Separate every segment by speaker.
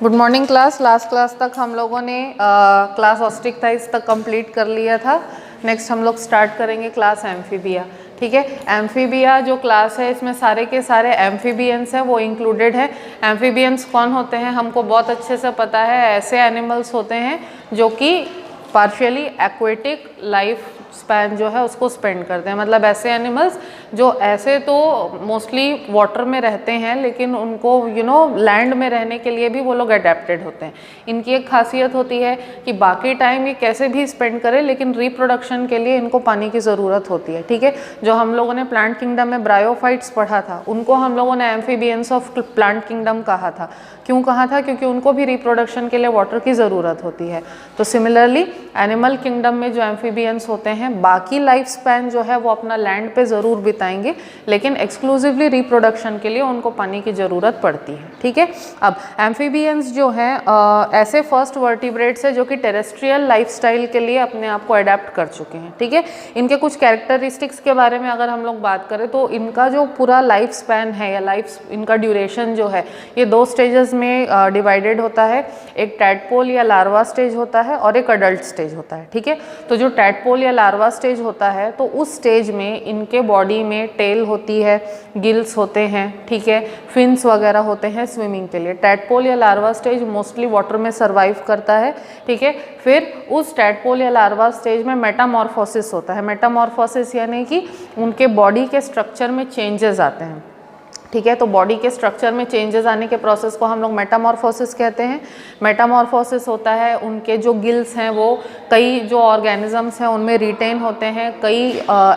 Speaker 1: Good morning class. Last class तक हम लोगों ने क्लास ऑस्ट्रिक्टाइज तक कंप्लीट कर लिया था। नेक्स्ट हम लोग स्टार्ट करेंगे क्लास एम्फीबिया। ठीक है, एम्फीबिया जो क्लास है इसमें सारे के सारे एम्फीबियंस हैं वो इंक्लूडेड है। एम्फीबियंस कौन होते हैं हमको बहुत अच्छे से पता है। ऐसे एनिमल्स होते हैं जो कि पार्शियली एक्वेटिक लाइफ स्पैन जो है उसको स्पेंड करते हैं। मतलब ऐसे एनिमल्स जो ऐसे तो मोस्टली वाटर में रहते हैं लेकिन उनको लैंड में रहने के लिए भी वो लोग अडेप्टेड होते हैं। इनकी एक खासियत होती है कि बाकी टाइम ये कैसे भी स्पेंड करें लेकिन रिप्रोडक्शन के लिए इनको पानी की ज़रूरत होती है। ठीक है, जो हम लोगों ने प्लांट किंगडम में ब्रायोफाइट्स पढ़ा था उनको हम लोगों ने एम्फीबियंस ऑफ प्लांट किंगडम कहा था। क्यों कहा था? क्योंकि उनको भी रिप्रोडक्शन के लिए वाटर की ज़रूरत होती है। तो सिमिलरली एनिमल किंगडम में जो एम्फीबियंस होते हैं बाकी लाइफ स्पैन जो है वो अपना लैंड पे ज़रूर बिताएंगे लेकिन एक्सक्लूसिवली रिप्रोडक्शन के लिए उनको पानी की ज़रूरत पड़ती है। ठीक है, अब एम्फीबियंस जो हैं ऐसे फर्स्ट वर्टिब्रेट्स है जो कि टेरेस्ट्रियल लाइफस्टाइल के लिए अपने आप को अडेप्ट कर चुके हैं। ठीक है, इनके कुछ कैरेक्टरिस्टिक्स के बारे में अगर हम लोग बात करें तो इनका जो पूरा लाइफ स्पैन है या इनका ड्यूरेशन जो है ये दो स्टेजेस में डिवाइडेड होता है। एक टैडपोल या लार्वा स्टेज होता है और एक अडल्ट स्टेज होता है। ठीक है, तो जो टैडपोल या लार्वा स्टेज होता है तो उस स्टेज में इनके बॉडी में टेल होती है, गिल्स होते हैं, ठीक है, फिन्स वगैरह होते हैं स्विमिंग के लिए। टैडपोल या लार्वा स्टेज मोस्टली वाटर में सर्वाइव करता है। ठीक है, फिर उस टैडपोल या लार्वा स्टेज में मेटामॉर्फोसिस होता है। मेटामॉर्फोसिस यानी कि उनके बॉडी के स्ट्रक्चर में चेंजेस आते हैं। ठीक है, तो बॉडी के स्ट्रक्चर में चेंजेस आने के प्रोसेस को हम लोग मेटामॉर्फोसिस कहते हैं। मेटामॉर्फोसिस होता है उनके जो गिल्स हैं वो कई जो ऑर्गेनिजम्स हैं उनमें रिटेन होते हैं। कई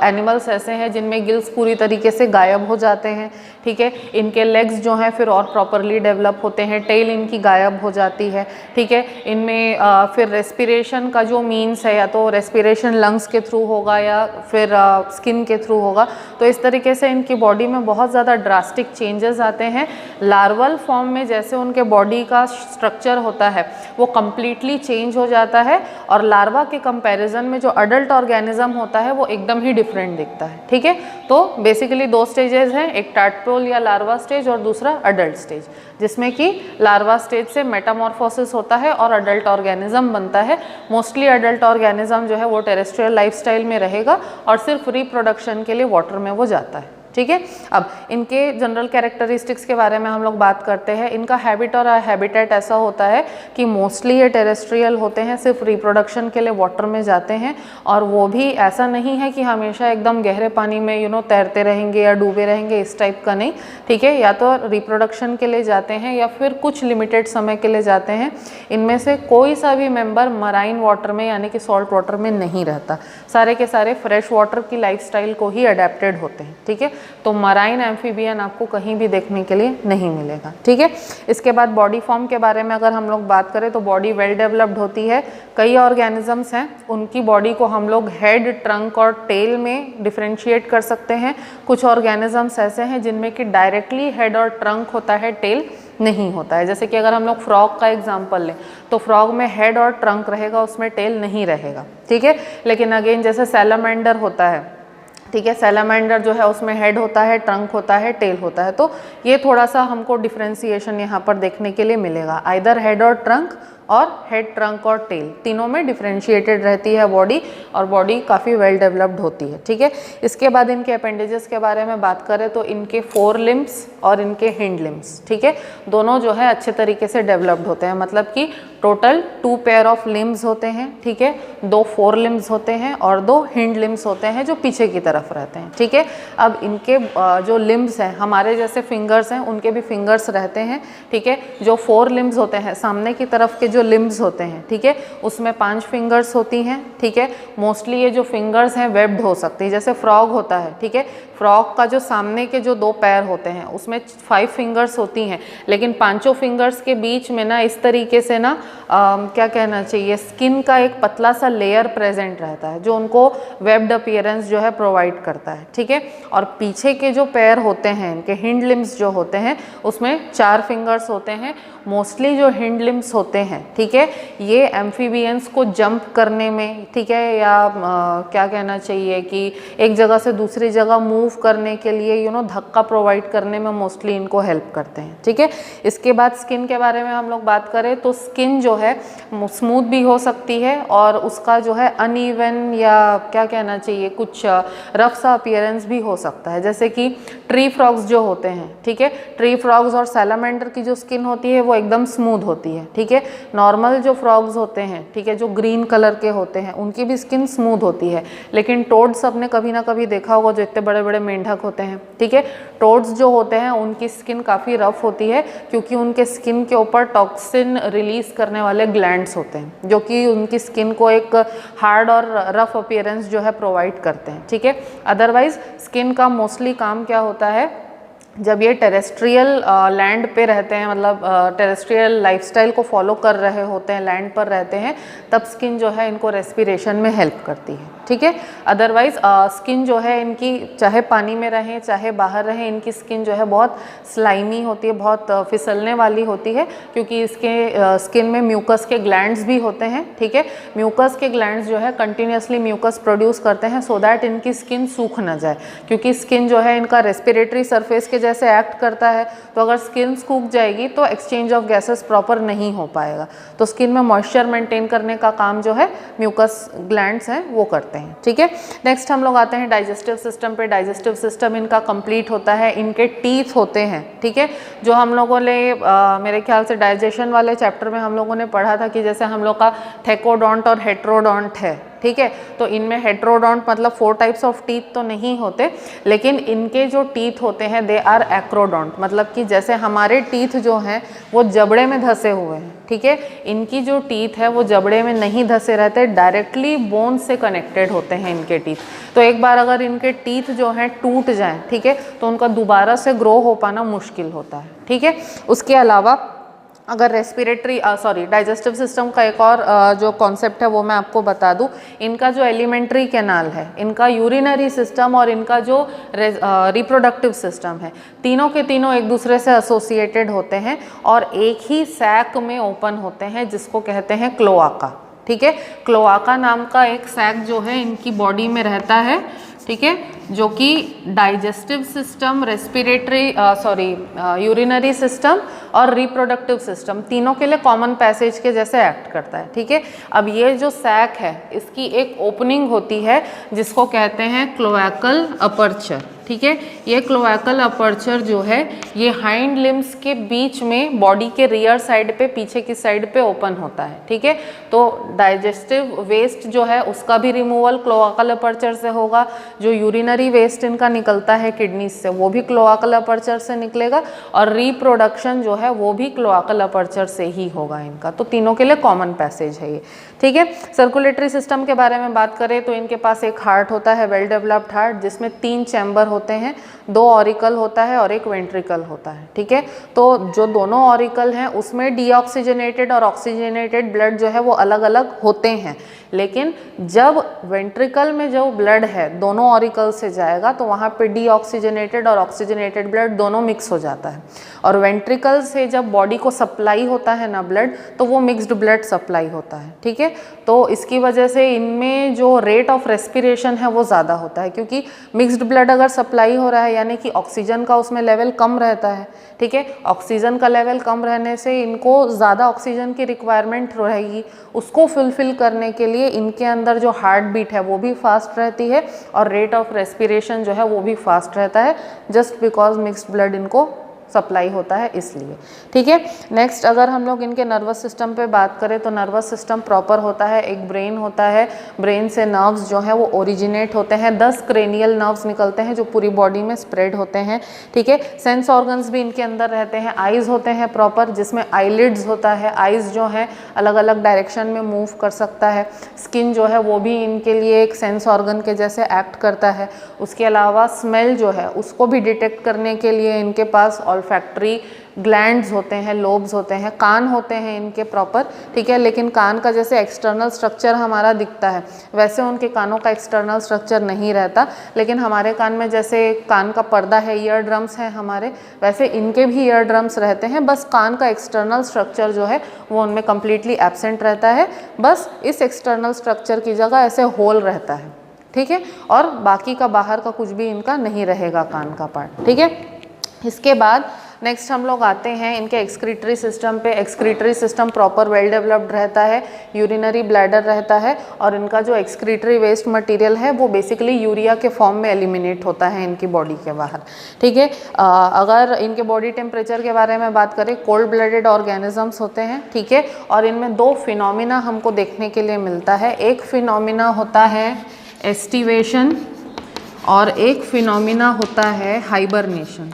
Speaker 1: एनिमल्स ऐसे हैं जिनमें गिल्स पूरी तरीके से गायब हो जाते हैं। ठीक है, इनके लेग्स जो हैं फिर और प्रॉपरली डेवलप होते हैं, टेल इनकी गायब हो जाती है। ठीक है, इनमें फिर रेस्पिरेशन का जो मीन्स है या तो रेस्पिरेशन लंग्स के थ्रू होगा या फिर स्किन के थ्रू होगा। तो इस तरीके से इनकी बॉडी में बहुत ज़्यादा ड्रास्टिक चेंजेस आते हैं। लार्वल फॉर्म में जैसे उनके बॉडी का स्ट्रक्चर होता है वो कम्प्लीटली चेंज हो जाता है और लार्वा के कंपैरिजन में जो अडल्ट ऑर्गेनिज्म होता है वो एकदम ही डिफरेंट दिखता है। ठीक है, तो बेसिकली दो स्टेजेस हैं, एक टैडपोल या लार्वा स्टेज और दूसरा अडल्ट स्टेज, जिसमें कि लार्वा स्टेज से मेटामॉर्फोसिस होता है और अडल्ट ऑर्गेनिज्म बनता है। मोस्टली अडल्ट ऑर्गेनिज्म जो है वो टेरेस्ट्रियल लाइफस्टाइल में रहेगा और सिर्फ रिप्रोडक्शन के लिए वाटर में वो जाता है। ठीक है, अब इनके जनरल कैरेक्टरिस्टिक्स के बारे में हम लोग बात करते हैं। इनका हैबिट और हैबिटेट ऐसा होता है कि मोस्टली ये टेरेस्ट्रियल होते हैं, सिर्फ रिप्रोडक्शन के लिए वाटर में जाते हैं और वो भी ऐसा नहीं है कि हमेशा एकदम गहरे पानी में तैरते रहेंगे या डूबे रहेंगे, इस टाइप का नहीं। ठीक है, या तो रिप्रोडक्शन के लिए जाते हैं या फिर कुछ लिमिटेड समय के लिए जाते हैं। इनमें से कोई सा भी मेंबर मराइन वाटर में यानी कि सॉल्ट वाटर में नहीं रहता, सारे के सारे फ्रेश वाटर की लाइफस्टाइल को ही अडेप्टेड होते हैं। ठीक है, तो मराइन एम्फीबियन आपको कहीं भी देखने के लिए नहीं मिलेगा। ठीक है, इसके बाद बॉडी फॉर्म के बारे में अगर हम लोग बात करें तो बॉडी वेल डेवलप्ड होती है। कई ऑर्गेनिजम्स हैं उनकी बॉडी को हम लोग हेड, ट्रंक और टेल में डिफरेंशिएट कर सकते हैं। कुछ ऑर्गेनिजम्स ऐसे हैं जिनमें कि डायरेक्टली हेड और ट्रंक होता है, टेल नहीं होता है। जैसे कि अगर हम लोग फ्रॉग का एग्जांपल लें तो फ्रॉग में हेड और ट्रंक रहेगा, उसमें टेल नहीं रहेगा। ठीक है, लेकिन अगेन जैसे सैलामेंडर होता है, ठीक है, सैलामेंडर जो है उसमें हेड होता है, ट्रंक होता है, टेल होता है। तो ये थोड़ा सा हमको डिफ्रेंसिएशन यहाँ पर देखने के लिए मिलेगा। आइदर हेड और ट्रंक और हेड, ट्रंक और टेल तीनों में डिफरेंशिएटेड रहती है बॉडी और बॉडी काफ़ी वेल डेवलप्ड होती है। ठीक है, इसके बाद इनके अपेंडेजेस के बारे में बात करें तो इनके फोर लिम्स और इनके हिंड लिम्स, ठीक है, दोनों जो है अच्छे तरीके से डेवलप्ड होते हैं। मतलब कि टोटल 2 पेयर ऑफ लिम्स होते हैं। ठीक है, 2 फोर लिम्स होते हैं और 2 हिंड लिम्स होते हैं जो पीछे की तरफ रहते हैं। ठीक है, अब इनके जो लिम्स हैं हमारे जैसे फिंगर्स हैं उनके भी फिंगर्स रहते हैं। ठीक है, जो 4 लिम्स होते हैं सामने की तरफ के जो लिम्स होते हैं, ठीक है, उसमें 5 फिंगर्स होती हैं। ठीक है, मोस्टली ये जो फिंगर्स हैं वेब्ड हो सकती है। जैसे फ्रॉग होता है, ठीक है, फ्रॉग का जो सामने के जो 2 पैर होते हैं उसमें 5 फिंगर्स होती हैं लेकिन 5 फिंगर्स के बीच में ना इस तरीके से ना क्या कहना चाहिए, स्किन का एक पतला सा लेयर प्रेजेंट रहता है जो उनको वेब्ड अपीयरेंस जो है प्रोवाइड करता है। ठीक है, और पीछे के जो पैर होते हैं इनके हिंड लिम्स जो होते हैं उसमें 4 फिंगर्स होते हैं। मोस्टली जो हिंड लिम्स होते हैं ठीक है, ये एम्फीबियंस को जंप करने में, ठीक है, या क्या कहना चाहिए कि एक जगह से दूसरी जगह मूव करने के लिए धक्का प्रोवाइड करने में मोस्टली इनको हेल्प करते हैं। ठीक है, इसके बाद स्किन के बारे में हम लोग बात करें तो स्किन जो है स्मूथ भी हो सकती है और उसका जो है अनइवन या क्या कहना चाहिए कुछ रफ सा अपीयरेंस भी हो सकता है। जैसे कि ट्री फ्रॉग्स जो होते हैं, ठीक है, ट्री फ्रॉग्स और सैलामेंडर की जो स्किन होती है वो एकदम स्मूथ होती है। ठीक है, नॉर्मल जो फ्रॉग्स होते हैं, ठीक है, जो ग्रीन कलर के होते हैं उनकी भी स्किन स्मूथ होती है। लेकिन टोड्स आपने कभी ना कभी देखा होगा, जो इतने बड़े बड़े मेंढक होते हैं, ठीक है, टोड्स जो होते हैं उनकी स्किन काफ़ी रफ होती है क्योंकि उनके स्किन के ऊपर टॉक्सिन रिलीज करने वाले ग्लैंड्स होते हैं जो कि उनकी स्किन को एक हार्ड और रफ अपीयरेंस जो है प्रोवाइड करते हैं। ठीक है, अदरवाइज स्किन का मोस्टली काम क्या होता है, जब ये टेरेस्ट्रियल लैंड पे रहते हैं, मतलब टेरेस्ट्रियल लाइफस्टाइल को फॉलो कर रहे होते हैं, लैंड पर रहते हैं, तब स्किन जो है इनको रेस्पिरेशन में हेल्प करती है। ठीक है, अदरवाइज स्किन जो है इनकी चाहे पानी में रहें चाहे बाहर रहें, इनकी स्किन जो है बहुत स्लाइमी होती है, बहुत फिसलने वाली होती है क्योंकि इसके स्किन में म्यूकस के ग्लैंड्स भी होते हैं। ठीक है, म्यूकस के ग्लैंड्स जो है कंटिन्यूसली म्यूकस प्रोड्यूस करते हैं सो दैट इनकी स्किन सूख ना जाए, क्योंकि स्किन जो है इनका रेस्पिरेटरी सरफेस के जैसे एक्ट करता है। तो अगर स्किन सूख जाएगी तो एक्सचेंज ऑफ गैसेस प्रॉपर नहीं हो पाएगा। तो स्किन में मॉइस्चर मेंटेन करने का काम जो है म्यूकस ग्लैंड्स हैं वो करते हैं। ठीक है, नेक्स्ट हम लोग आते हैं डाइजेस्टिव सिस्टम पे। डाइजेस्टिव सिस्टम इनका कंप्लीट होता है, इनके टीथ होते हैं। ठीक है, जो हम लोगों ने मेरे ख्याल से डाइजेशन वाले चैप्टर में हम लोगों ने पढ़ा था कि जैसे हम लोग का थेकोडोंट और हेट्रोडोंट है। ठीक है, तो इनमें हेट्रोडोंट मतलब 4 टाइप्स ऑफ टीथ तो नहीं होते, लेकिन इनके जो टीथ होते हैं दे आर एक्रोडोंट, मतलब कि जैसे हमारे टीथ जो हैं वो जबड़े में धसे हुए हैं। ठीक है, इनकी जो टीथ है वो जबड़े में नहीं धसे रहते, डायरेक्टली बोन से कनेक्टेड होते हैं इनके टीथ। तो एक बार अगर इनके टीथ जो हैं टूट जाएं, ठीक है, तो उनका दोबारा से ग्रो हो पाना मुश्किल होता है। ठीक है, उसके अलावा अगर डाइजेस्टिव सिस्टम का एक और जो कॉन्सेप्ट है वो मैं आपको बता दूं, इनका जो एलिमेंट्री कैनाल है, इनका यूरिनरी सिस्टम और इनका जो रिप्रोडक्टिव सिस्टम है, तीनों के तीनों एक दूसरे से एसोसिएटेड होते हैं और एक ही सैक में ओपन होते हैं जिसको कहते हैं क्लोआका। ठीक है, क्लोआका नाम का एक सैक जो है इनकी बॉडी में रहता है। ठीक है, जो कि डाइजेस्टिव सिस्टम, यूरिनरी सिस्टम और रिप्रोडक्टिव सिस्टम तीनों के लिए कॉमन पैसेज के जैसे एक्ट करता है। ठीक है, अब ये जो सैक है इसकी एक ओपनिंग होती है जिसको कहते हैं क्लोएकल अपर्चर। ठीक है, ये क्लोएकल अपर्चर जो है ये हाइंड लिम्स के बीच में बॉडी के रियर साइड पे, पीछे की साइड पे ओपन होता है। ठीक है, तो डाइजेस्टिव वेस्ट जो है उसका भी रिमूवल क्लोएकल अपर्चर से होगा, जो यूरिनरी वेस्ट इनका निकलता है किडनी से वो भी क्लोएकल अपर्चर से निकलेगा और रिप्रोडक्शन जो है वो भी क्लोएकल अपर्चर से ही होगा इनका। तो तीनों के लिए कॉमन पैसेज है ये। ठीक है, सर्कुलेटरी सिस्टम के बारे में बात करें तो इनके पास एक हार्ट होता है, वेल डेवलप्ड हार्ट, जिसमें 3 चैम्बर होते हैं, 2 ऑरिकल होता है और एक वेंट्रिकल होता है। ठीक है, तो जो दोनों ऑरिकल हैं उसमें डीऑक्सीजनेटेड और ऑक्सीजनेटेड ब्लड जो है वो अलग अलग होते हैं, लेकिन जब वेंट्रिकल में जो ब्लड है दोनों ऑरिकल से जाएगा तो वहाँ पे डीऑक्सीजनेटेड और ऑक्सीजनेटेड ब्लड दोनों मिक्स हो जाता है। और वेंट्रिकल से जब बॉडी को सप्लाई होता है ना ब्लड, तो वो मिक्स्ड ब्लड सप्लाई होता है। ठीक है, तो इसकी वजह से इनमें जो रेट ऑफ रेस्पिरेशन है वो ज़्यादा होता है, क्योंकि मिक्स्ड ब्लड अगर सप्लाई हो रहा है यानी कि ऑक्सीजन का उसमें लेवल कम रहता है। ठीक है, ऑक्सीजन का लेवल कम रहने से इनको ज़्यादा ऑक्सीजन की रिक्वायरमेंट रहेगी, उसको फुलफिल करने के लिए इनके अंदर जो हार्ट बीट है वो भी फास्ट रहती है और रेट ऑफ रेस्पिरेशन जो है वो भी फास्ट रहता है, जस्ट बिकॉज मिक्स्ड ब्लड इनको सप्लाई होता है इसलिए। ठीक है, नेक्स्ट अगर हम लोग इनके नर्वस सिस्टम पे बात करें तो नर्वस सिस्टम प्रॉपर होता है, एक ब्रेन होता है, ब्रेन से नर्व्स जो हैं वो ओरिजिनेट होते हैं, 10 क्रेनियल नर्व्स निकलते हैं जो पूरी बॉडी में स्प्रेड होते हैं। ठीक है, सेंस ऑर्गन्स भी इनके अंदर रहते हैं, आइज़ होते हैं प्रॉपर, जिसमें आईलिड्स होता है, आइज़ जो है अलग अलग डायरेक्शन में मूव कर सकता है, स्किन जो है वो भी इनके लिए एक सेंस ऑर्गन के जैसे एक्ट करता है। उसके अलावा स्मेल जो है उसको भी डिटेक्ट करने के लिए इनके पास ऑल्फैक्टरी ग्लैंड्स होते हैं, लोब्स होते हैं, कान होते हैं इनके प्रॉपर, ठीक है। लेकिन कान का जैसे एक्सटर्नल स्ट्रक्चर हमारा दिखता है वैसे उनके कानों का एक्सटर्नल स्ट्रक्चर नहीं रहता। लेकिन हमारे कान में जैसे कान का पर्दा है, ईयर ड्रम्स हैं हमारे, वैसे इनके भी ईयर ड्रम्स रहते हैं, बस कान का एक्सटर्नल स्ट्रक्चर जो है वो उनमें कम्प्लीटली एब्सेंट रहता है। बस इस एक्सटर्नल स्ट्रक्चर की जगह ऐसे होल रहता है, ठीक है। और बाकी का बाहर का कुछ भी इनका नहीं रहेगा कान का पार्ट, ठीक है। इसके बाद नेक्स्ट हम लोग आते हैं इनके एक्सक्रीटरी सिस्टम पे। Excretory system proper well developed रहता है, यूरिनरी ब्लैडर रहता है और इनका जो एक्सक्रीटरी वेस्ट मटेरियल है वो बेसिकली यूरिया के फॉर्म में एलिमिनेट होता है इनकी बॉडी के बाहर, ठीक है। अगर इनके बॉडी टेम्परेचर के बारे में बात करें, कोल्ड ब्लडेड ऑर्गेनिजम्स होते हैं, ठीक है। और इनमें दो फिनोमिना हमको देखने के लिए मिलता है। एक फिनोमिना होता है एस्टिवेशन और एक फिनोमिना होता है हाइबरनेशन,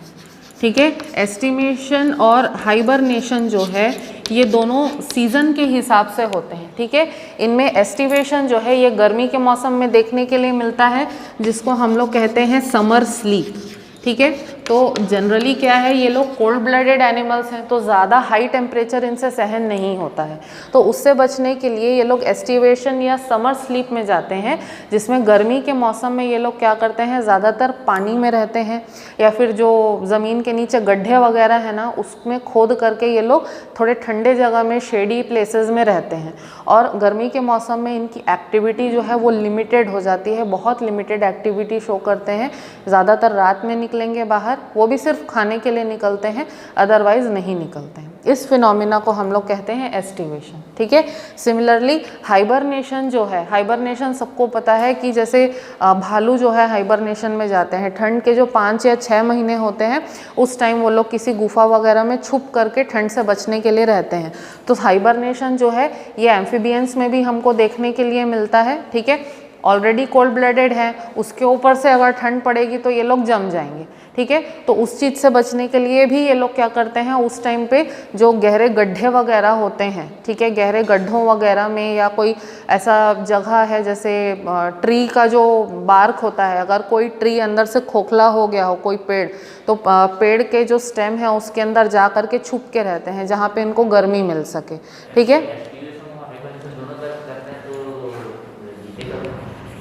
Speaker 1: ठीक है। एस्टिमेशन और हाइबरनेशन जो है ये दोनों सीज़न के हिसाब से होते हैं, ठीक है। इनमें एस्टिवेशन जो है ये गर्मी के मौसम में देखने के लिए मिलता है, जिसको हम लोग कहते हैं समर स्लीप, ठीक है। तो जनरली क्या है, ये लोग कोल्ड ब्लडेड एनिमल्स हैं तो ज़्यादा हाई टेम्परेचर इनसे सहन नहीं होता है, तो उससे बचने के लिए ये लोग एस्टिवेशन या समर स्लीप में जाते हैं, जिसमें गर्मी के मौसम में ये लोग क्या करते हैं, ज़्यादातर पानी में रहते हैं या फिर जो ज़मीन के नीचे गड्ढे वगैरह है ना उसमें खोद करके ये लोग थोड़े ठंडे जगह में शेडी प्लेसेस में रहते हैं। और गर्मी के मौसम में इनकी एक्टिविटी जो है वो लिमिटेड हो जाती है, बहुत लिमिटेड एक्टिविटी शो करते हैं। ज़्यादातर रात में निकलेंगे बाहर, वो भी सिर्फ खाने के लिए निकलते हैं, अदरवाइज नहीं निकलते हैं। इस फिनोमिना को हम लोग कहते हैं एस्टिवेशन, ठीक है। सिमिलरली हाइबरनेशन जो है, हाइबरनेशन सबको पता है कि जैसे भालू जो है हाइबरनेशन में जाते हैं, ठंड के जो 5 या 6 महीने होते हैं उस टाइम वो लोग किसी गुफा वगैरह में छुप करके ठंड से बचने के लिए रहते हैं। तो हाइबरनेशन जो है ये एम्फीबियंस में भी हमको देखने के लिए मिलता है, ठीक है। ऑलरेडी कोल्ड ब्लडेड है, उसके ऊपर से अगर ठंड पड़ेगी तो ये लोग जम जाएंगे, ठीक है। तो उस चीज़ से बचने के लिए भी ये लोग क्या करते हैं, उस टाइम पे जो गहरे गड्ढे वगैरह होते हैं, ठीक है, गहरे गड्ढों वगैरह में या कोई ऐसा जगह है जैसे ट्री का जो बार्क होता है, अगर कोई ट्री अंदर से खोखला हो गया हो कोई पेड़, तो पेड़ के जो स्टेम है उसके अंदर जा कर के छुप के रहते हैं जहाँ पे इनको गर्मी मिल सके, ठीक है।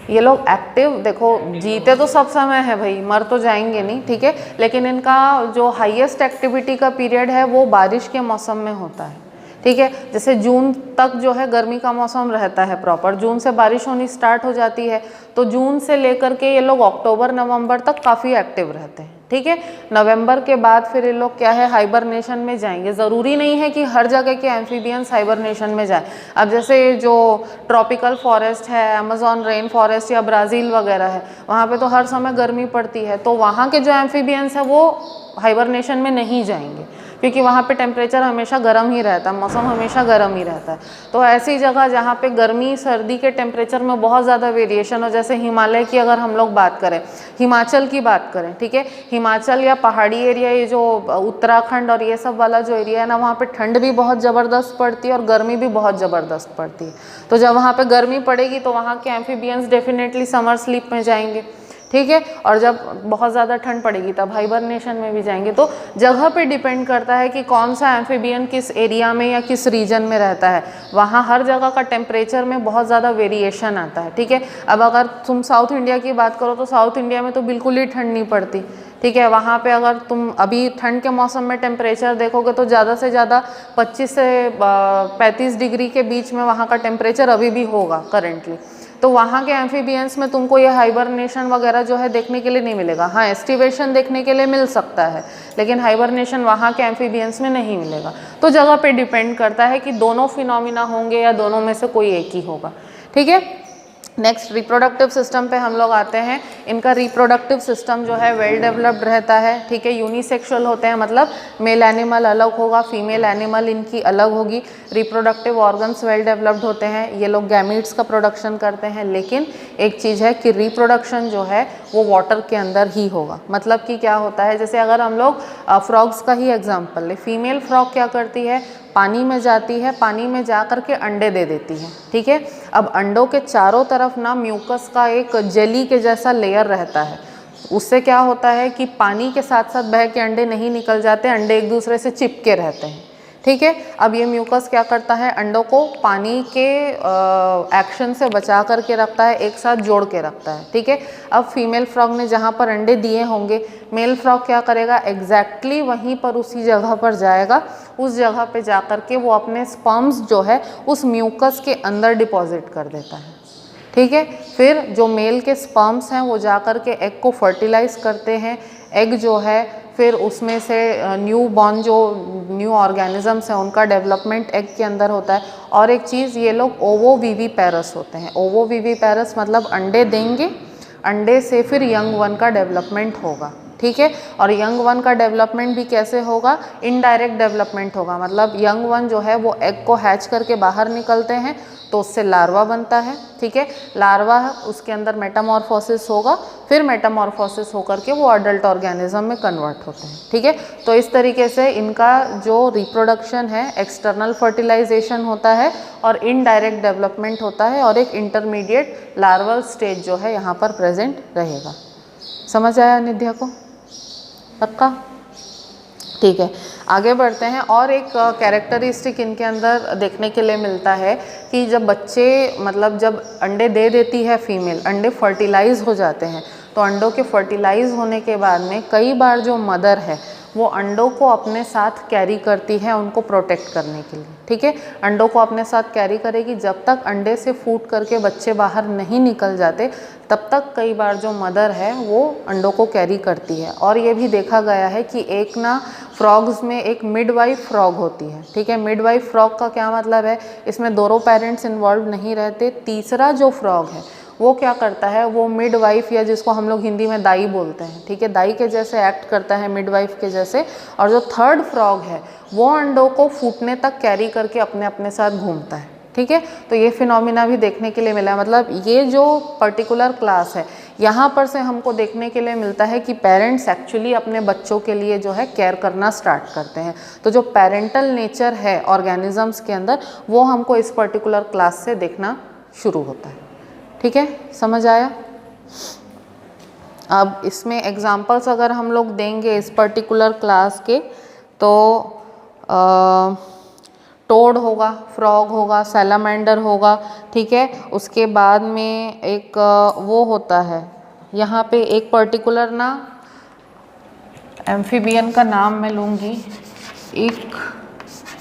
Speaker 1: ये लोग एक्टिव, देखो जीते तो सब समय है भाई, मर तो जाएंगे नहीं, ठीक है। लेकिन इनका जो हाईएस्ट एक्टिविटी का पीरियड है वो बारिश के मौसम में होता है, ठीक है। जैसे जून तक जो है गर्मी का मौसम रहता है प्रॉपर, जून से बारिश होनी स्टार्ट हो जाती है, तो जून से लेकर के ये लोग अक्टूबर नवंबर तक काफ़ी एक्टिव रहते हैं, ठीक है। नवंबर के बाद फिर ये लोग क्या है, हाइबरनेशन में जाएंगे। ज़रूरी नहीं है कि हर जगह के एम्फीबियंस हाइबरनेशन में जाए। अब जैसे जो ट्रॉपिकल फॉरेस्ट है, अमेज़न रेन फॉरेस्ट या ब्राज़ील वगैरह है, वहाँ पे तो हर समय गर्मी पड़ती है, तो वहाँ के जो एम्फीबियंस है वो हाइबरनेशन में नहीं जाएंगे, क्योंकि वहाँ पे टेम्परेचर हमेशा गर्म ही रहता है, मौसम हमेशा गर्म ही रहता है। तो ऐसी जगह जहाँ पे गर्मी सर्दी के टेम्परेचर में बहुत ज़्यादा वेरिएशन हो, जैसे हिमालय की अगर हम लोग बात करें, हिमाचल की बात करें, ठीक है, हिमाचल या पहाड़ी एरिया, ये जो उत्तराखंड और ये सब वाला जो एरिया है ना, वहाँ पे ठंड भी बहुत ज़बरदस्त पड़ती है और गर्मी भी बहुत ज़बरदस्त पड़ती है। तो जब वहाँ पे गर्मी पड़ेगी तो वहाँ के एम्फीबियंस डेफिनेटली समर स्लीप में जाएंगे, ठीक है। और जब बहुत ज़्यादा ठंड पड़ेगी तब हाइबरनेशन में भी जाएंगे। तो जगह पे डिपेंड करता है कि कौन सा एम्फीबियन किस एरिया में या किस रीजन में रहता है, वहाँ हर जगह का टेम्परेचर में बहुत ज़्यादा वेरिएशन आता है, ठीक है। अब अगर तुम साउथ इंडिया की बात करो तो साउथ इंडिया में तो बिल्कुल ही ठंड नहीं पड़ती, ठीक है। वहाँ पे अगर तुम अभी ठंड के मौसम में टेम्परेचर देखोगे तो ज़्यादा से ज़्यादा 25 से 35 डिग्री के बीच में वहाँ का टेम्परेचर अभी भी होगा करेंटली। तो वहाँ के एम्फीबियंस में तुमको ये हाइबरनेशन वगैरह जो है देखने के लिए नहीं मिलेगा। हाँ, एस्टिवेशन देखने के लिए मिल सकता है, लेकिन हाइबरनेशन वहाँ के एम्फीबियंस में नहीं मिलेगा। तो जगह पे डिपेंड करता है कि दोनों फिनोमिना होंगे या दोनों में से कोई एक ही होगा, ठीक है। नेक्स्ट रिप्रोडक्टिव सिस्टम पे हम लोग आते हैं। इनका रिप्रोडक्टिव सिस्टम जो है वेल डेवलप्ड रहता है, ठीक है। यूनिसेक्सुअल होते हैं, मतलब मेल एनिमल अलग होगा, फीमेल एनिमल इनकी अलग होगी। रिप्रोडक्टिव ऑर्गन्स वेल डेवलप्ड होते हैं, ये लोग गैमीट्स का प्रोडक्शन करते हैं। लेकिन एक चीज़ है कि रिप्रोडक्शन जो है वो वाटर के अंदर ही होगा। मतलब कि क्या होता है, जैसे अगर हम लोग फ्रॉग्स का ही एग्जाम्पल ले, फीमेल फ्रॉग क्या करती है, पानी में जाती है, पानी में जा कर के अंडे दे देती है, ठीक है। अब अंडों के चारों तरफ ना म्यूकस का एक जेली के जैसा लेयर रहता है, उससे क्या होता है कि पानी के साथ साथ बह के अंडे नहीं निकल जाते, अंडे एक दूसरे से चिपके रहते हैं, ठीक है। अब ये म्यूकस क्या करता है, अंडों को पानी के एक्शन से बचा करके रखता है, एक साथ जोड़ के रखता है, ठीक है। अब फीमेल फ्रॉग ने जहाँ पर अंडे दिए होंगे, मेल फ्रॉग क्या करेगा, एग्जैक्टली वहीं पर उसी जगह पर जाएगा, उस जगह पे जा कर के वो अपने स्पर्म्स जो है उस म्यूकस के अंदर डिपॉजिट कर देता है, ठीक है। फिर जो मेल के स्पर्म्स हैं वो जा कर के एग को फर्टिलाइज करते हैं, एग जो है फिर उसमें से न्यू बॉर्न जो न्यू ऑर्गेनिजम्स हैं उनका डेवलपमेंट एग के अंदर होता है। और एक चीज़, ये लोग ओवोविविपेरस होते हैं। ओवोविविपेरस मतलब अंडे देंगे, अंडे से फिर यंग वन का डेवलपमेंट होगा, ठीक है। और यंग वन का डेवलपमेंट भी कैसे होगा, इनडायरेक्ट डेवलपमेंट होगा, मतलब यंग वन जो है वो एग को हैच करके बाहर निकलते हैं तो उससे लार्वा बनता है, ठीक है। लार्वा उसके अंदर मेटामॉर्फोसिस होगा, फिर मेटामॉर्फोसिस होकर के वो अडल्ट ऑर्गेनिज्म में कन्वर्ट होते हैं, ठीक है। तो इस तरीके से इनका जो रिप्रोडक्शन है एक्सटर्नल फर्टिलाइजेशन होता है और इनडायरेक्ट डेवलपमेंट होता है, और एक इंटरमीडिएट लार्वल स्टेज जो है यहाँ पर प्रेजेंट रहेगा। समझ आया निध्या को? पक्का? ठीक है, आगे बढ़ते हैं। और एक कैरेक्टरिस्टिक इनके अंदर देखने के लिए मिलता है कि जब बच्चे मतलब जब अंडे दे देती है फीमेल, अंडे फर्टिलाइज हो जाते हैं, तो अंडों के फर्टिलाइज होने के बाद में कई बार जो मदर है वो अंडों को अपने साथ कैरी करती है उनको प्रोटेक्ट करने के लिए, ठीक है। अंडों को अपने साथ कैरी करेगी, जब तक अंडे से फूट करके बच्चे बाहर नहीं निकल जाते तब तक कई बार जो मदर है वो अंडों को कैरी करती है। और ये भी देखा गया है कि एक ना फ्रॉग्स में एक मिडवाइफ फ्रॉग होती है, ठीक है। मिडवाइफ फ्रॉग का क्या मतलब है, इसमें दोनों पेरेंट्स इन्वॉल्व नहीं रहते, तीसरा जो फ्रॉग है वो क्या करता है, वो मिडवाइफ या जिसको हम लोग हिंदी में दाई बोलते हैं, ठीक है, दाई के जैसे एक्ट करता है, मिडवाइफ के जैसे। और जो थर्ड फ्रॉग है वो अंडों को फूटने तक कैरी करके अपने अपने साथ घूमता है, ठीक है। तो ये फिनोमिना भी देखने के लिए मिला है। मतलब ये जो पर्टिकुलर क्लास है यहाँ पर से हमको देखने के लिए मिलता है कि पेरेंट्स एक्चुअली अपने बच्चों के लिए जो है केयर करना स्टार्ट करते हैं। तो जो पेरेंटल नेचर है ऑर्गेनिजम्स के अंदर वो हमको इस पर्टिकुलर क्लास से देखना शुरू होता है, ठीक है। समझ आया? अब इसमें एग्जांपल्स अगर हम लोग देंगे इस पर्टिकुलर क्लास के, तो टोड होगा, फ्रॉग होगा, सैलामेंडर होगा, ठीक है। उसके बाद में एक वो होता है, यहाँ पे एक पर्टिकुलर ना एम्फीबियन का नाम मैं लूँगी, इक्थियोपस,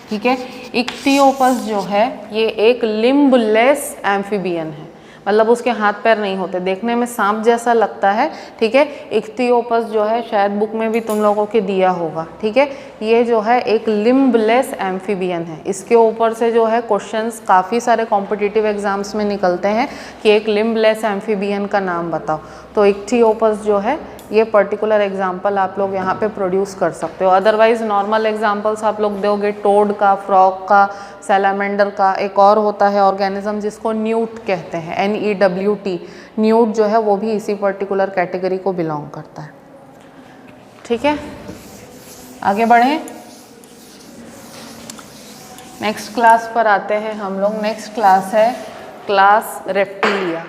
Speaker 1: ठीक है। इक्थियोपस जो है ये एक लिम्बलेस एम्फीबियन है, मतलब उसके हाथ पैर नहीं होते, देखने में सांप जैसा लगता है, ठीक है। इक्थियोपस जो है शायद बुक में भी तुम लोगों के दिया होगा, ठीक है। ये जो है एक लिम्बलेस एम्फीबियन है। इसके ऊपर से जो है क्वेश्चंस काफ़ी सारे कॉम्पिटिटिव एग्जाम्स में निकलते हैं कि एक लिम्बलेस एम्फीबियन का नाम बताओ। तो इक्थियोपस जो है ये पर्टिकुलर एग्जाम्पल आप लोग यहाँ पे प्रोड्यूस कर सकते हो। अदरवाइज नॉर्मल एग्जाम्पल्स आप लोग दोगे टोड का, फ्रॉग का, सैलामेंडर का। एक और होता है ऑर्गेनिज्म जिसको न्यूट कहते हैं, NEWT, न्यूट जो है वो भी इसी पर्टिकुलर कैटेगरी को बिलोंग करता है, ठीक है। आगे बढ़ें, नेक्स्ट क्लास पर आते हैं हम लोग। नेक्स्ट क्लास है क्लास रेप्टिलिया,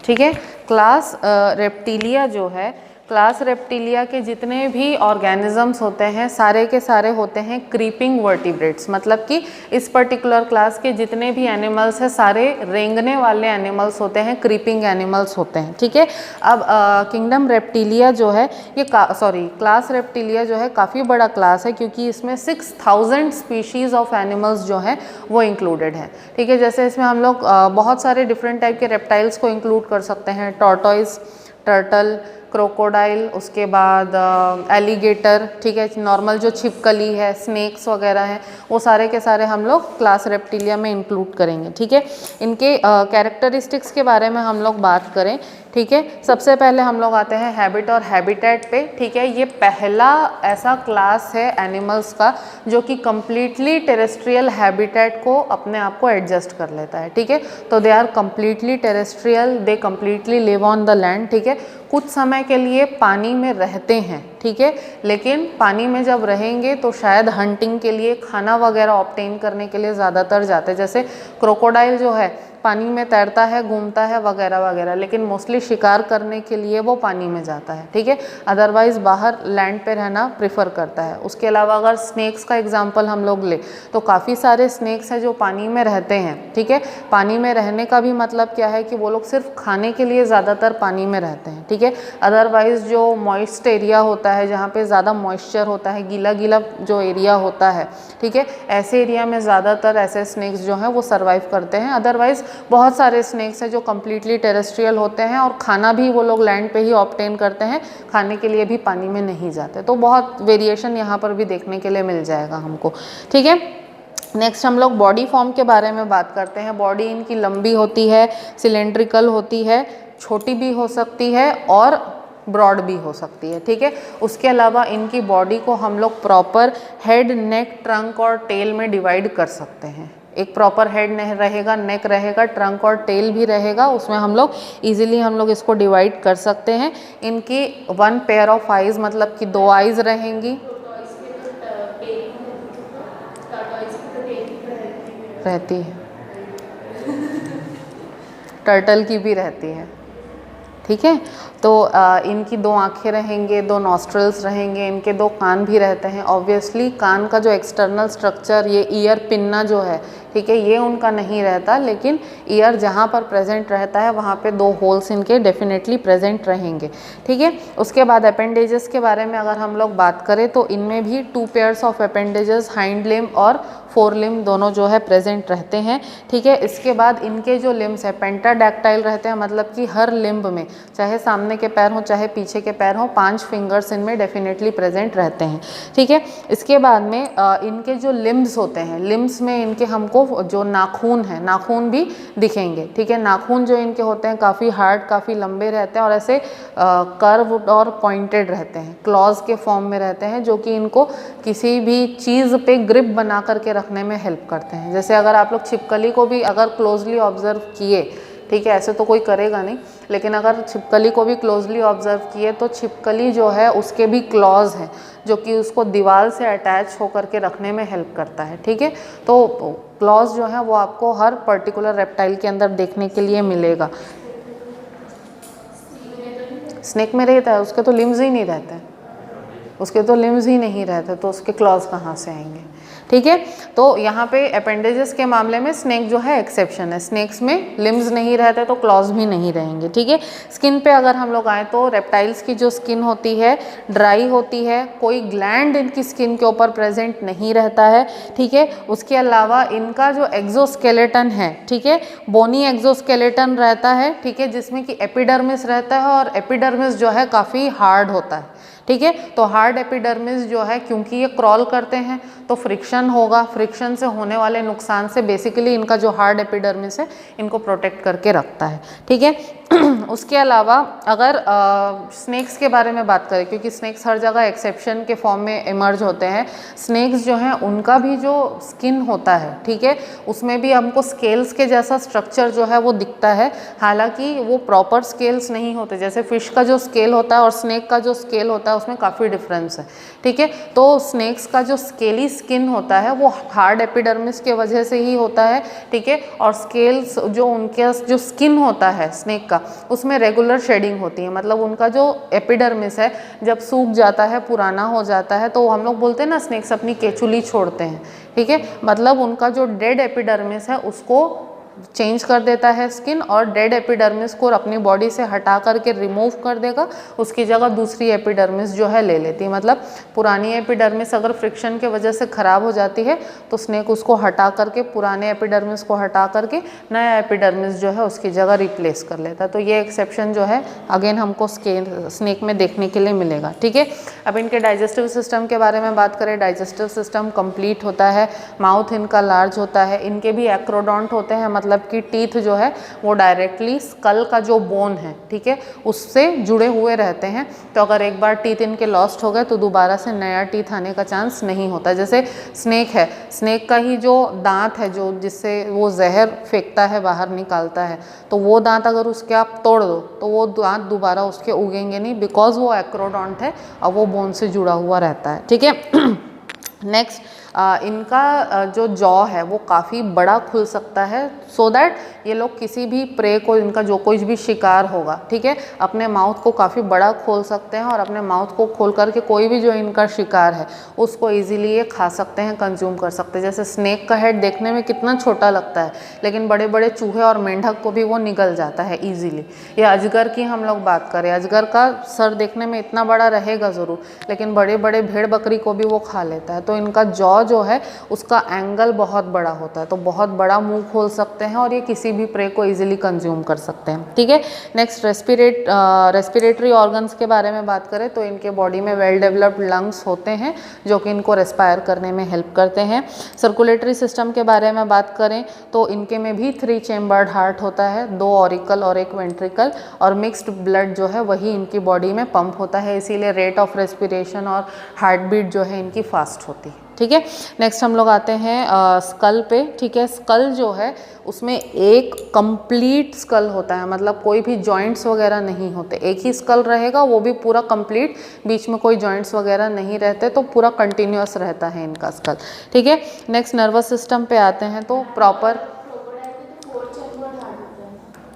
Speaker 1: ठीक है। क्लास रेप्टिलिया जो है, क्लास रेप्टिलिया के जितने भी ऑर्गेनिजम्स होते हैं सारे के सारे होते हैं क्रीपिंग वर्टिब्रेट्स, मतलब कि इस पर्टिकुलर क्लास के जितने भी एनिमल्स हैं सारे रेंगने वाले एनिमल्स होते हैं, क्रीपिंग एनिमल्स होते हैं, ठीक है। अब किंगडम रेप्टिलिया जो है ये क्लास रेप्टिलिया जो है काफ़ी बड़ा क्लास है, क्योंकि इसमें 6000 स्पीशीज़ ऑफ एनिमल्स जो हैं वो इंक्लूडेड हैं, ठीक है। जैसे इसमें हम लोग बहुत सारे डिफरेंट टाइप के रेप्टाइल्स को इंक्लूड कर सकते हैं, टॉर्टोइज, टर्टल, क्रोकोडाइल, उसके बाद एलिगेटर, ठीक है। नॉर्मल जो छिपकली है, स्नेक्स वगैरह हैं, वो सारे के सारे हम लोग क्लास रेप्टिलिया में इंक्लूड करेंगे, ठीक है। इनके कैरेक्टरिस्टिक्स के बारे में हम लोग बात करें, ठीक है। सबसे पहले हम लोग आते हैं हैबिट और हैबिटेट पे, ठीक है। ये पहला ऐसा क्लास है एनिमल्स का जो कि कम्प्लीटली टेरेस्ट्रियल हैबिटेट को अपने आप को एडजस्ट कर लेता है, ठीक है। तो they are completely terrestrial, they completely live on the land, ठीक है। कुछ समय के लिए पानी में रहते हैं, ठीक है, लेकिन पानी में जब रहेंगे तो शायद हंटिंग के लिए, खाना वगैरह ऑब्टेन करने के लिए ज़्यादातर जाते हैं। जैसे क्रोकोडाइल जो है पानी में तैरता है, घूमता है वगैरह वगैरह, लेकिन मोस्टली शिकार करने के लिए वो पानी में जाता है, ठीक है, अदरवाइज़ बाहर लैंड पे रहना प्रेफर करता है। उसके अलावा अगर स्नेक्स का एग्जांपल हम लोग ले तो काफ़ी सारे स्नेक्स हैं जो पानी में रहते हैं, ठीक है। पानी में रहने का भी मतलब क्या है कि वो लोग सिर्फ खाने के लिए ज़्यादातर पानी में रहते हैं, ठीक है। अदरवाइज़ जो मॉइस्ट एरिया होता है, जहाँ पे ज़्यादा मॉइस्चर होता है, गीला गीला जो एरिया होता है, ठीक है, ऐसे एरिया में ज़्यादातर ऐसे स्नेक्स जो हैं वो सर्वाइव करते हैं। अदरवाइज़ बहुत सारे स्नेक्स हैं जो कम्प्लीटली टेरेस्ट्रियल होते हैं और खाना भी वो लोग लैंड पे ही ऑब्टेन करते हैं, खाने के लिए भी पानी में नहीं जाते। तो बहुत वेरिएशन यहाँ पर भी देखने के लिए मिल जाएगा हमको, ठीक है। नेक्स्ट हम लोग बॉडी फॉर्म के बारे में बात करते हैं। बॉडी इनकी लंबी होती है, सिलेंड्रिकल होती है, छोटी भी हो सकती है और ब्रॉड भी हो सकती है, ठीक है। उसके अलावा इनकी बॉडी को हम लोग प्रॉपर हेड, नेक, ट्रंक और टेल में डिवाइड कर सकते हैं। एक प्रॉपर हेड रहेगा, नेक रहेगा, ट्रंक और टेल भी रहेगा, उसमें हम लोग इजीली हम लोग इसको डिवाइड कर सकते हैं। इनकी 1 पेयर ऑफ आइज़ मतलब कि 2 आइज़ रहेंगी, रहती है, टर्टल की भी रहती है, ठीक है। तो इनकी 2 आँखें रहेंगे, 2 नॉस्ट्रल्स रहेंगे, इनके 2 कान भी रहते हैं। ऑब्वियसली कान का जो एक्सटर्नल स्ट्रक्चर, ये ईयर पिन्ना जो है, ठीक है, ये उनका नहीं रहता, लेकिन ईयर जहाँ पर प्रेजेंट रहता है वहाँ पे 2 होल्स इनके डेफिनेटली प्रेजेंट रहेंगे, ठीक है। उसके बाद अपेंडेजेस के बारे में अगर हम लोग बात करें तो इनमें भी 2 pairs of appendages, hind limb और फोर लिम्ब दोनों जो है प्रेजेंट रहते हैं, ठीक है। इसके बाद इनके जो लिम्ब्स है पेंटाडैक्टाइल रहते हैं, मतलब कि हर लिम्ब में, चाहे सामने के पैर हों चाहे पीछे के पैर हों, 5 फिंगर्स इनमें डेफिनेटली प्रेजेंट रहते हैं, ठीक है। इसके बाद में इनके जो लिम्ब्स होते हैं, लिम्ब्स में इनके हमको जो नाखून है, नाखून भी दिखेंगे, ठीक है। नाखून जो इनके होते हैं काफ़ी हार्ड, काफ़ी लंबे रहते हैं और ऐसे कर्व और पॉइंटेड रहते हैं, क्लॉज के फॉर्म में रहते हैं, जो कि इनको किसी भी चीज़ पे ग्रिप बना करके रखने में हेल्प करते हैं। जैसे अगर आप लोग छिपकली को भी अगर क्लोजली ऑब्जर्व किए, ठीक है, ऐसे तो कोई करेगा नहीं, लेकिन अगर छिपकली को भी क्लोजली ऑब्जर्व किए तो छिपकली जो है उसके भी क्लॉज हैं जो कि उसको दीवार से अटैच होकर के रखने में हेल्प करता है, ठीक है। तो क्लॉज जो है वो आपको हर पर्टिकुलर रेप्टाइल के अंदर देखने के लिए मिलेगा। स्नेक में रहता है, उसके तो लिम्स ही नहीं रहते, उसके तो लिम्स ही नहीं रहते, तो उसके क्लॉज कहाँ से आएंगे, ठीक है। तो यहाँ पे अपेंडेजेस के मामले में स्नेक जो है एक्सेप्शन है, स्नेक्स में लिम्स नहीं रहते तो क्लॉज भी नहीं रहेंगे, ठीक है। स्किन पे अगर हम लोग आए तो रेप्टाइल्स की जो स्किन होती है ड्राई होती है, कोई ग्लैंड इनकी स्किन के ऊपर प्रेजेंट नहीं रहता है, ठीक है। उसके अलावा इनका जो एक्सोस्केलेटन है, ठीक है, बोनी एक्सोस्केलेटन रहता है, ठीक है, जिसमें कि एपिडर्मिस रहता है और एपिडर्मिस जो है काफ़ी हार्ड होता है, ठीक है। तो हार्ड एपिडर्मिस जो है, क्योंकि ये क्रॉल करते हैं तो फ्रिक्शन होगा, फ्रिक्शन से होने वाले नुकसान से बेसिकली इनका जो हार्ड एपिडर्मिस है इनको प्रोटेक्ट करके रखता है, ठीक है। उसके अलावा अगर स्नेक्स के बारे में बात करें, क्योंकि स्नेक्स हर जगह एक्सेप्शन के फॉर्म में इमर्ज होते हैं, स्नेक्स जो हैं उनका भी जो स्किन होता है, ठीक है, उसमें भी हमको स्केल्स के जैसा स्ट्रक्चर जो है वो दिखता है, हालांकि वो प्रॉपर स्केल्स नहीं होते। जैसे फिश का जो स्केल होता है और स्नेक का जो स्केल होता है उसमें काफ़ी डिफरेंस है, ठीक है। तो स्नेक्स का जो स्केली स्किन होता है वो हार्ड एपिडर्मिस के वजह से ही होता है, ठीक है, और स्केल्स जो उनके जो स्किन होता है स्नेक का, उसमें रेगुलर शेडिंग होती है, मतलब उनका जो एपिडर्मिस है जब सूख जाता है, पुराना हो जाता है, तो हम लोग बोलते हैं ना स्नेक्स अपनी केचुली छोड़ते हैं, ठीक है, मतलब उनका जो डेड एपिडर्मिस है उसको चेंज कर देता है स्किन, और डेड एपिडर्मिस को अपनी बॉडी से हटा करके रिमूव कर देगा, उसकी जगह दूसरी एपिडर्मिस जो है ले लेती है। मतलब पुरानी एपिडर्मिस अगर फ्रिक्शन के वजह से ख़राब हो जाती है तो स्नेक उसको हटा करके, पुराने एपिडर्मिस को हटा करके नया एपिडर्मिस जो है उसकी जगह रिप्लेस कर लेता है। तो ये एक्सेप्शन जो है अगेन हमको स्नेक में देखने के लिए मिलेगा, ठीक है। अब इनके डाइजेस्टिव सिस्टम के बारे में बात करें, डाइजेस्टिव सिस्टम कंप्लीट होता है, माउथ इनका लार्ज होता है, इनके भी एक्रोडोंट होते हैं, मतलब कि टीथ जो है वो डायरेक्टली स्कल का जो बोन है, ठीक है, उससे जुड़े हुए रहते हैं। तो अगर एक बार टीथ इनके लॉस्ट हो गए तो दोबारा से नया टीथ आने का चांस नहीं होता। जैसे स्नेक है, स्नेक का ही जो दांत है जो जिससे वो जहर फेंकता है बाहर निकालता है, तो वो दांत अगर उसके आप तोड़ दो तो वो दांत दोबारा उसके उगेंगे नहीं, बिकॉज वो एक्रोडोंट है और वो बोन से जुड़ा हुआ रहता है, ठीक है। नेक्स्ट इनका जो जॉ है वो काफ़ी बड़ा खुल सकता है, सो दैट ये लोग किसी भी प्रे को, इनका जो कोई भी शिकार होगा, ठीक है, अपने माउथ को काफ़ी बड़ा खोल सकते हैं और अपने माउथ को खोल करके कोई भी जो इनका शिकार है उसको इजीली ये खा सकते हैं, कंज्यूम कर सकते हैं। जैसे स्नेक का हेड देखने में कितना छोटा लगता है, लेकिन बड़े बड़े चूहे और मेंढक को भी वो निगल जाता है ईजिली। या अजगर की हम लोग बात करें, अजगर का सर देखने में इतना बड़ा रहेगा ज़रूर, लेकिन बड़े बड़े भेड़ बकरी को भी वो खा लेता है। तो इनका जॉ जो है उसका एंगल बहुत बड़ा होता है, तो बहुत बड़ा मुंह खोल सकते हैं और ये किसी भी प्रे को इजीली कंज्यूम कर सकते हैं, ठीक है। नेक्स्ट रेस्पिरेटरी ऑर्गन्स के बारे में बात करें तो इनके बॉडी में वेल डेवलप्ड लंग्स होते हैं जो कि इनको रेस्पायर करने में हेल्प करते हैं। सर्कुलेटरी सिस्टम के बारे में बात करें तो इनके में भी 3 चेम्बर्ड हार्ट होता है, 2 ऑरिकल और 1 वेंट्रिकल, और मिक्स्ड ब्लड जो है वही इनकी बॉडी में पंप होता है, इसीलिए रेट ऑफ रेस्पिरेशन और हार्ट बीट जो है इनकी फास्ट होती है, ठीक है। नेक्स्ट हम लोग आते हैं स्कल पे, ठीक है। स्कल जो है उसमें एक कंप्लीट स्कल होता है, मतलब कोई भी जॉइंट्स वगैरह नहीं होते, एक ही स्कल रहेगा, वो भी पूरा कंप्लीट, बीच में कोई जॉइंट्स वगैरह नहीं रहते, तो पूरा कंटिन्यूअस रहता है इनका स्कल, ठीक है। नेक्स्ट नर्वस सिस्टम पे आते हैं तो प्रॉपर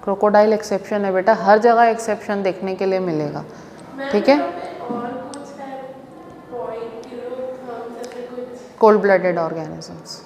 Speaker 1: क्रोकोडाइल एक्सेप्शन है बेटा, हर जगह एक्सेप्शन देखने के लिए मिलेगा, ठीक है। कोल्ड ब्लडेड ऑर्गेनिजम्स,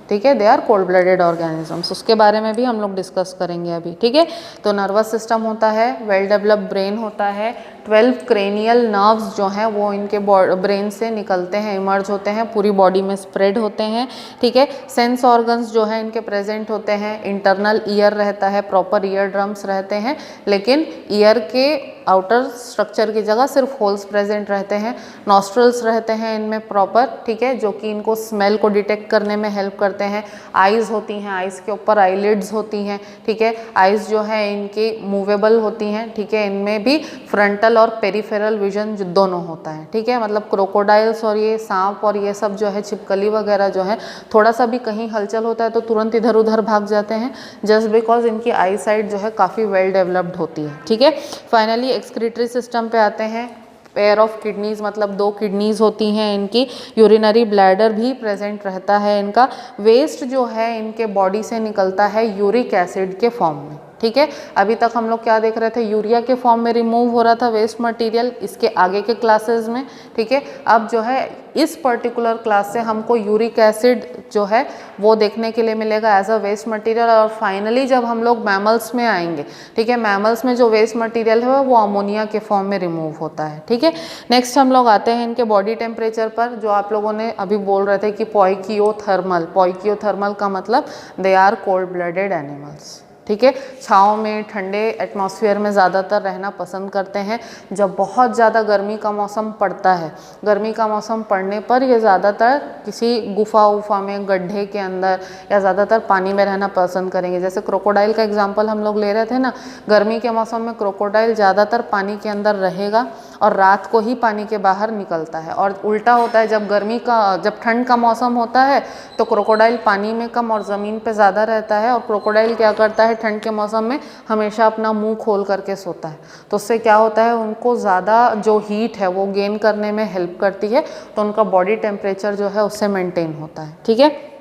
Speaker 1: ठीक है, they are cold blooded organisms, उसके बारे में भी हम लोग डिस्कस करेंगे अभी, ठीक है। तो नर्वस सिस्टम होता है, वेल डेवलप्ड ब्रेन होता है, 12 क्रेनियल नर्व्स जो हैं वो इनके ब्रेन से निकलते हैं, इमर्ज होते हैं, पूरी बॉडी में स्प्रेड होते हैं, ठीक है। सेंस ऑर्गन्स जो है इनके प्रेजेंट होते हैं, इंटरनल ईयर रहता है, प्रॉपर ईयर ड्रम्स रहते हैं, लेकिन ईयर के आउटर स्ट्रक्चर की जगह सिर्फ होल्स प्रेजेंट रहते हैं। नॉस्ट्रल्स रहते हैं इनमें प्रॉपर, ठीक है, जो कि इनको स्मेल को डिटेक्ट करने में हेल्प करते हैं। आइज़ होती हैं, आइज़ के ऊपर आईलिड्स होती हैं, ठीक है। आइज़ जो है इनकी मूवेबल होती हैं, ठीक है, इनमें भी फ्रंटल और पेरिफेरल विजन जो दोनों होता है, ठीक है। मतलब क्रोकोडाइल्स और ये सांप और ये सब जो है छिपकली वगैरह जो है, थोड़ा सा भी कहीं हलचल होता है तो तुरंत इधर उधर भाग जाते हैं, जस्ट बिकॉज इनकी आई साइट जो है काफ़ी वेल डेवलप्ड होती है, ठीक है। फाइनली एक्सक्रीटरी सिस्टम पे आते हैं। पेयर ऑफ किडनीज, मतलब 2 किडनीज होती हैं इनकी, यूरिनरी ब्लैडर भी प्रेजेंट रहता है इनका। वेस्ट जो है इनके बॉडी से निकलता है यूरिक एसिड के फॉर्म में, ठीक है। अभी तक हम लोग क्या देख रहे थे, यूरिया के फॉर्म में रिमूव हो रहा था वेस्ट मटेरियल, इसके आगे के क्लासेस में, ठीक है। अब जो है इस पर्टिकुलर क्लास से हमको यूरिक एसिड जो है वो देखने के लिए मिलेगा एज अ वेस्ट मटेरियल। और फाइनली जब हम लोग मैमल्स में आएंगे, ठीक है, मैमल्स में जो वेस्ट मटेरियल है वो अमोनिया के फॉर्म में रिमूव होता है, ठीक है। नेक्स्ट हम लोग आते हैं इनके बॉडी टेम्परेचर पर, जो आप लोगों ने अभी बोल रहे थे कि पॉइकियोथर्मल, पॉइकियोथर्मल का मतलब they are cold blooded animals, ठीक है। छाँव में, ठंडे एटमॉस्फेयर में ज़्यादातर रहना पसंद करते हैं। जब बहुत ज़्यादा गर्मी का मौसम पड़ता है, गर्मी का मौसम पड़ने पर ये ज़्यादातर किसी गुफा उफा में, गड्ढे के अंदर या ज़्यादातर पानी में रहना पसंद करेंगे। जैसे क्रोकोडाइल का एग्जांपल हम लोग ले रहे थे ना, गर्मी के मौसम में क्रोकोडाइल ज़्यादातर पानी के अंदर रहेगा और रात को ही पानी के बाहर निकलता है। और उल्टा होता है, जब ठंड का मौसम होता है तो क्रोकोडाइल पानी में कम और ज़मीन पे ज़्यादा रहता है, और क्रोकोडाइल क्या करता है ठंड के मौसम में हमेशा अपना मुंह खोल करके सोता है। तो उससे क्या होता है, उनको ज़्यादा जो हीट है वो गेन करने में हेल्प करती है, तो उनका बॉडी टेम्परेचर जो है उससे मेंटेन होता है, ठीक है।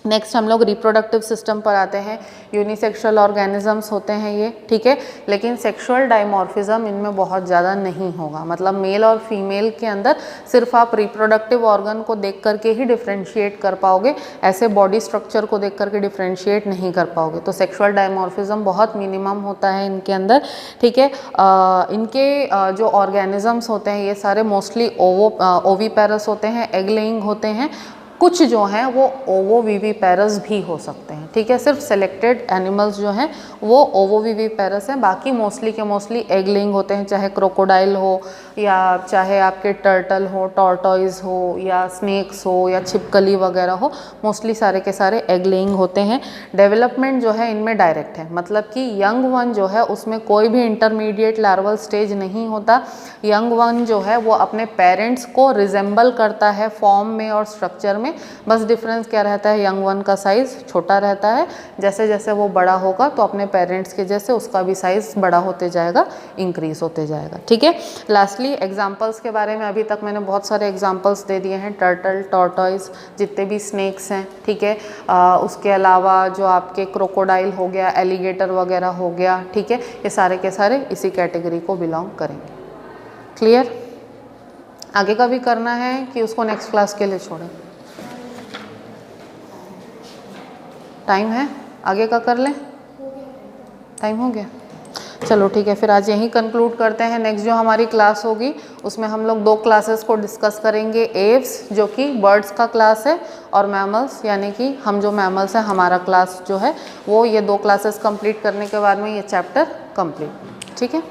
Speaker 1: नेक्स्ट हम लोग रिप्रोडक्टिव सिस्टम पर आते हैं। यूनिसेक्सुअल ऑर्गेनिजम्स होते हैं ये, ठीक है, लेकिन सेक्सुअल डायमॉर्फिज्म इनमें बहुत ज़्यादा नहीं होगा। मतलब मेल और फीमेल के अंदर सिर्फ आप रिप्रोडक्टिव ऑर्गन को देख करके ही डिफ्रेंशिएट कर पाओगे, ऐसे बॉडी स्ट्रक्चर को देख करके डिफ्रेंशिएट नहीं कर पाओगे। तो सेक्सुअल डायमॉर्फिज्म बहुत मिनिमम होता है इनके अंदर, ठीक है। इनके जो ऑर्गेनिजम्स होते हैं ये सारे मोस्टली ओवीपेरस होते हैं, एग लेइंग होते हैं। कुछ जो हैं वो ओवोविविपेरस भी हो सकते हैं, ठीक है। सिर्फ सेलेक्टेड एनिमल्स जो हैं वो ओवोविविपेरस हैं, बाकी मोस्टली के मोस्टली एग लेइंग होते हैं, चाहे क्रोकोडाइल हो या चाहे आपके टर्टल हो, टॉर्टॉइज हो या स्नेक्स हो या छिपकली वगैरह हो, मोस्टली सारे के सारे एग लेइंग होते हैं। डेवलपमेंट जो है इनमें डायरेक्ट है, मतलब कि यंग वन जो है उसमें कोई भी इंटरमीडिएट लार्वल स्टेज नहीं होता। यंग वन जो है वो अपने पेरेंट्स को रिजेंबल करता है फॉर्म में और स्ट्रक्चर में, बस डिफरेंस क्या रहता है, यंग वन का साइज़ छोटा रहता है, जैसे जैसे वो बड़ा होगा तो अपने पेरेंट्स के जैसे उसका भी साइज़ बड़ा होते जाएगा, इंक्रीज होते जाएगा, ठीक है। लास्टली एग्जांपल्स के बारे में, अभी तक मैंने बहुत सारे एग्जांपल्स दे दिए हैं, टर्टल, टॉर्टॉइज, जितने भी स्नेक्स हैं, ठीक है। उसके अलावा जो आपके क्रोकोडाइल हो गया, एलिगेटर वगैरह हो गया, ठीक है, ये सारे के सारे इसी कैटेगरी को बिलोंग करेंगे। क्लियर? आगे का भी करना है कि उसको नेक्स्ट क्लास के लिए छोड़ें? टाइम है, आगे का कर लें? टाइम हो गया, चलो ठीक है, फिर आज यहीं कंक्लूड करते हैं। नेक्स्ट जो हमारी क्लास होगी उसमें हम लोग 2 क्लासेस को डिस्कस करेंगे, एव्स जो कि बर्ड्स का क्लास है, और मैमल्स यानी कि हम जो मैमल्स हैं हमारा क्लास जो है वो, ये 2 क्लासेस कंप्लीट करने के बाद में ये चैप्टर कंप्लीट, ठीक है।